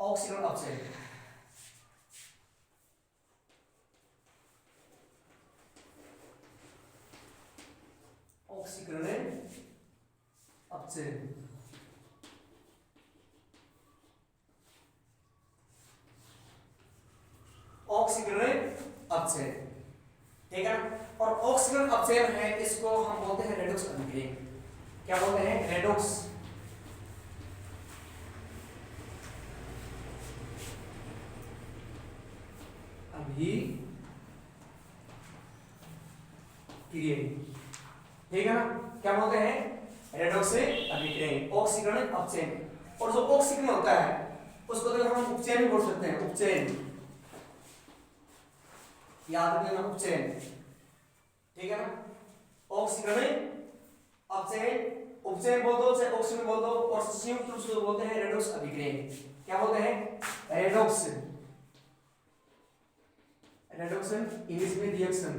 ऑक्सीकरण अपचयन। ऑक्सीकरण अपचयन। ऑक्सीकरण अपचयन, ठीक है ना। और ऑक्सीकरण अपचयन है, इसको हम बोलते हैं रेडॉक्स अभिक्रिया। क्या बोलते हैं? रेडॉक्स अभिक्रिया, ठीक है ना। क्या बोलते हैं? रेडॉक्स अभिक्रिया, ऑक्सीकरण अपचयन। और जो ऑक्सीकरण होता है उसको तो हम उपचयन भी बोल सकते हैं, उपचयन, याद रखना, उपचयन, ठीक है ना। ऑक्सीकरण अपचयन, उपचयन बोल दो चाहे ऑक्सीकरण बोल दो, और संयुक्त रूप से बोलते हैं रेडॉक्स अभिक्रिया। क्या बोलते हैं? रेडॉक्स, रेडक्शन इंग्लिश में रिएक्शन,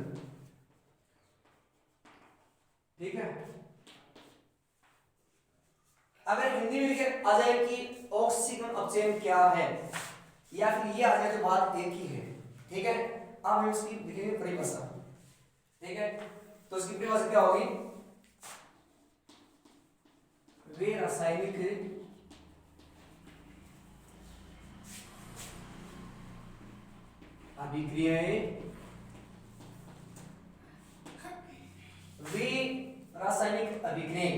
ठीक है। अगर हिंदी में लिखे आ जाए कि ऑक्सीकरण अपचयन क्या है, या फिर ये आ जाए तो बात एक ही है, ठीक है। अब हम इसकी लिखेंगे परिभाषा, ठीक है। तो इसकी परिभाषा क्या होगी? वे रासायनिक अभिक्रियाएं, वे रासायनिक अभिक्रियाएं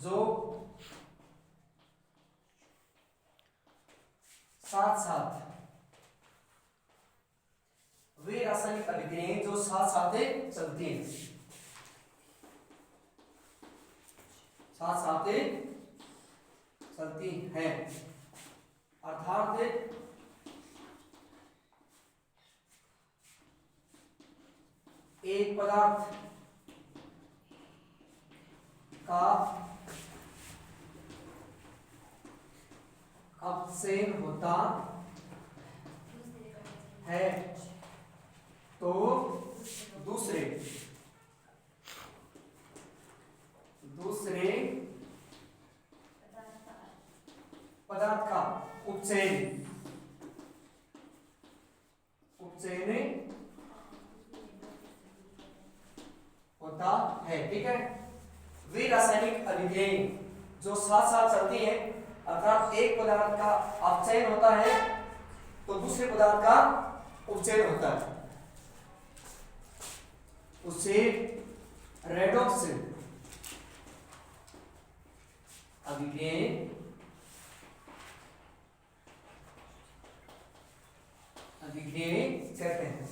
जो साथ साथ, वे रासायनिक अभिक्रियाएं जो साथ साथ चलती हैं, साथ साथ चलती हैं, अर्थात एक पदार्थ का अपचयन होता है तो दूसरे पदार्थ का उपचयन होता है, ठीक है। वे रासायनिक अभिक्रियाएं जो साथ साथ चलती हैं, अर्थात एक पदार्थ का अपचयन होता है तो दूसरे पदार्थ का उपचयन होता है, उसे रेडॉक्स अभिक्रियाएं कहते हैं।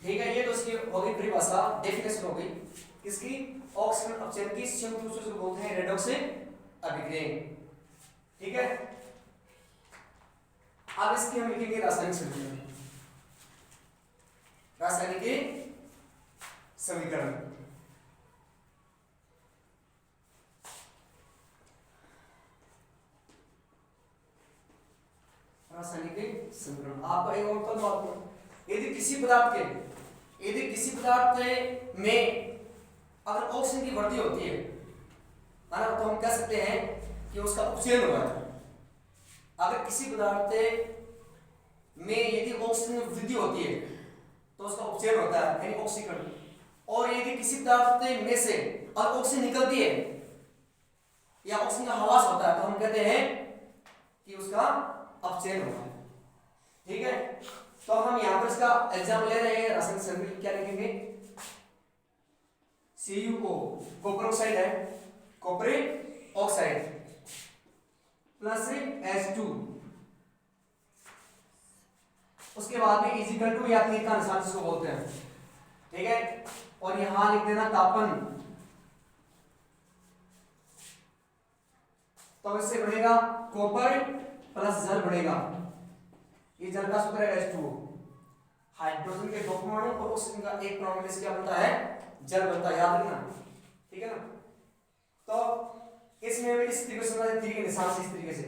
ठीक है, ये तो इसकी हो गई परिभाषा, डेफिनेशन हो गई इसकी। ऑक्सीकरण अपचयन की संयुक्त रूप से बोलते हैं रेडॉक्स अभिक्रियाएं, ठीक है। अब इसकी हम लिखेंगे रासायनिक समीकरण, रासायनिक समीकरण। रासायनिक समीकरण आपको एक और बात करो, यदि किसी पदार्थ में अगर ऑक्सीजन की वृद्धि होती है ना, तो हम कह सकते हैं कि उसका उपचयन हुआ है। अगर किसी पदार्थ में यदि ऑक्सीजन में वृद्धि होती है तो उसका उपचयन होता है, यानी ऑक्सीकरण। और यदि किसी पदार्थ में से और ऑक्सीजन निकलती है या ऑक्सीजन का ह्रास होता है तो हम कहते हैं कि उसका अपचयन हुआ है, ठीक है। तो हम यहां पर इसका एग्जाम्पल ले रहे हैं, रासायनिक समीकरण क्या लिखेंगे? CuO कॉपर ऑक्साइड है, कॉपर ऑक्साइड प्लस H2, उसके बाद में इजिकल टू या तीर का निशान जिसको बोलते हैं, ठीक है। और यहां लिख देना तापन, तो इससे बढ़ेगा कॉपर प्लस जल बढ़ेगा, ये जल का सूत्र है H2O, हाइड्रोजन के दो परमाणु और ऑक्सीजन का एक परमाणु में से क्या बनता है? जल बनता है, याद रखना, ठीक है ना। तो इसमें भी इस तरीके से तीर के निशान से इस तरीके से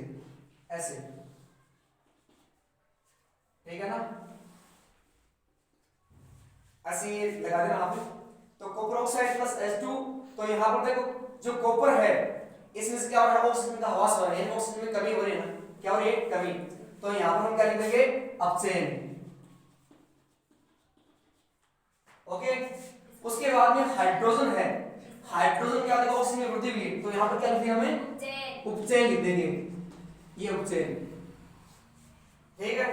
ऐसे, ठीक है ना, ऐसे लगा देना आप। तो कॉपर ऑक्साइड प्लस H2 तो यहाँ पर देखो जो कॉपर है इसमें से क्या हो रहा है, ऑक्सीजन का ह्रास हो रहा है, यानी ऑक्सीजन में कमी हो रही है ना, क्या हो रही है, कमी। तो यहाँ पर हम क्या लिखेंगे, अपचयन। ओके, उसके बाद में हाइड्रोजन है, हाइड्रोजन क्या देखो ऑक्सीजन में वृद्धि हुई है, तो यहाँ पर क्या लिखेंगे हमें, उपचयन लिख देंगे, ये उपचयन। ठीक है,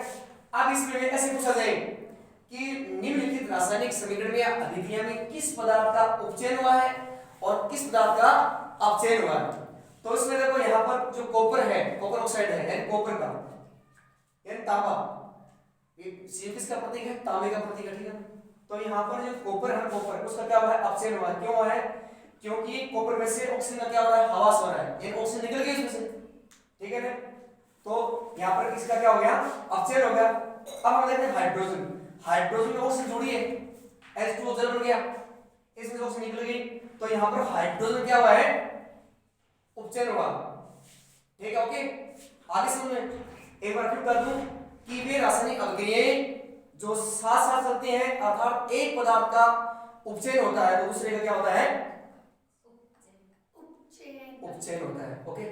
अब इसमें ऐसे पूछा जाए कि निम्नलिखित रासायनिक समीकरण या अभिक्रिया में किस पदार्थ का उपचयन हुआ है और किस पदार्थ का अपचयन हुआ है। तो इसमें देखो यहाँ पर जो कॉपर है, कॉपर ऑक्साइड है, यानी कॉपर का, यानी तांबा, ये सी किसका प्रतीक है, तांबे का प्रतीक है। ठीक है, तो यहाँ पर जो कॉपर है, कॉपर उसका क्या हुआ है, अपचयन हुआ है। क्यों हुआ है, क्योंकि कॉपर में से ऑक्सीजन का क्या हो रहा है, हवा हो रहा है, यानी ऑक्सीजन निकल गई उसमें से। ठीक है ना, तो यहाँ पर किसका क्या हो गया, अपचयन हो गया। अब हम देखते हैं हाइड्रोजन, हाइड्रोजन में ऑक्सीजन जुड़ी है, H2O जल बन गया, इसमें से ऑक्सीजन निकल गई, तो यहाँ पर हाइड्रोजन क्या हुआ है, उपचयन हुआ। ठीक है, ओके, आगे समझ में एक बार फिर कर दूं कि वे रासायनिक अभिक्रियाएं जो साथ साथ चलती हैं, अर्थात एक पदार्थ का उपचयन होता है तो दूसरे का क्या होता है, उपचयन होता है। ओके,